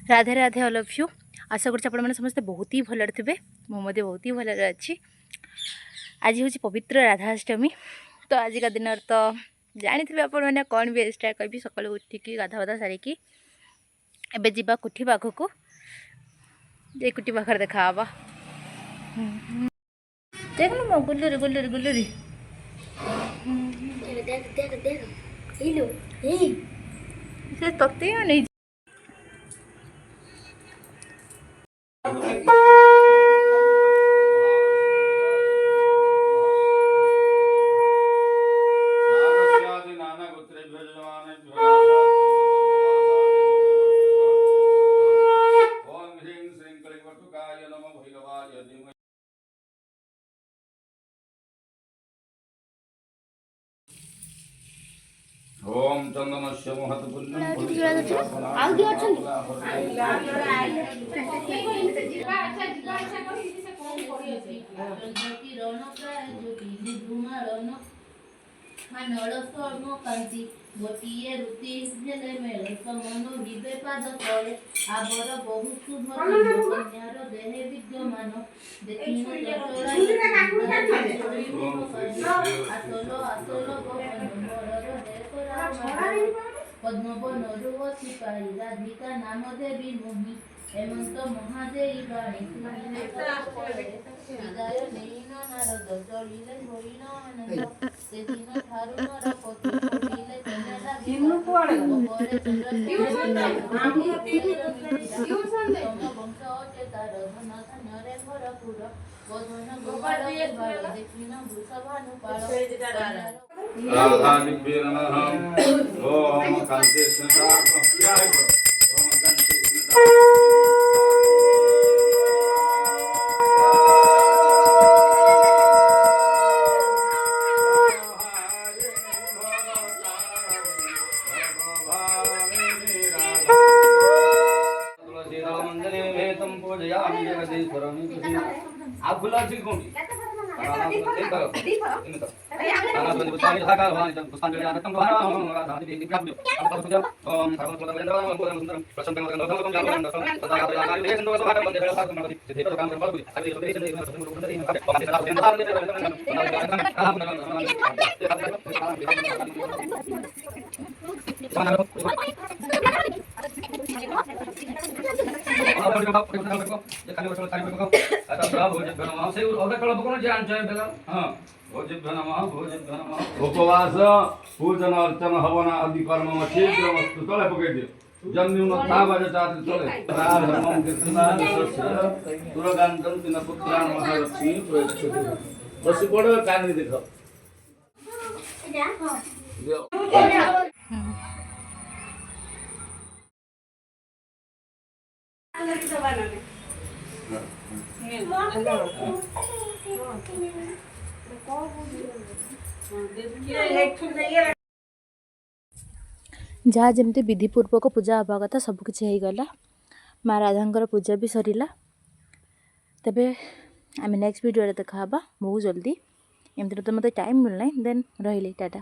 Radhe Radhe all of you. आशा कर समस्ते बहुत ही भल थे। मुझे बहुत ही भल अच्छी। आज हूँ पवित्र राधाष्टमी। तो आज का दिन तो जानी थे आपने कौन भी एक्सट्रा कह सकालू उठिकी गाधा बाधा सारिकी एबे जीवा कुठी पाखक जे कुटी पाखर देखा देख लो गुल्लुरी गुल्लुरी गुल्लुरी से तत्ते नहीं ओम चंदनस्य महत्पुण्यं नल स्वर्ण कांति गोटिए रुति हेले मेल समनो हिबे पाद तले आबर बहु शुभ कन्यार देहे विद्यमान देखिनो आसलो आसलो पद्मवन रुवती पाई राधिका नाम देवी मोहि हेमंत महादेवी बाणी विदाय नेन नारद चलिले हरिण आनंद से दिन ठारू नर पति पड़िले तेने लागी गोबरे तम वंश अचेतार धन धन्यरे भरपुर बधन गोपाल देखिन वृषभानु पाल राधा दिव्य नमः ओम कांति स्मृता ओम कांति स्मृता आप फुला चिल कोंडी उपवास पूजन अर्चन हवन आदि कर्म शीघ्रमस्तु तले पकड़ दियो जन्म तावज चाति चले धर्मम कीर्तनानि तुरगांतम तिन पुत्रान महालक्ष्मी प्रयच्छति बस पड़ो कानी देखो जहाँ जमती विधिपूर्वक पूजा हवा कथा सबकिछि हो गला। माँ राधांकर पूजा भी सरीला। तबे आम नेक्स्ट वीडियो देखा बहुत जल्दी। एमती तो मत टाइम मिलना देन रही टाटा।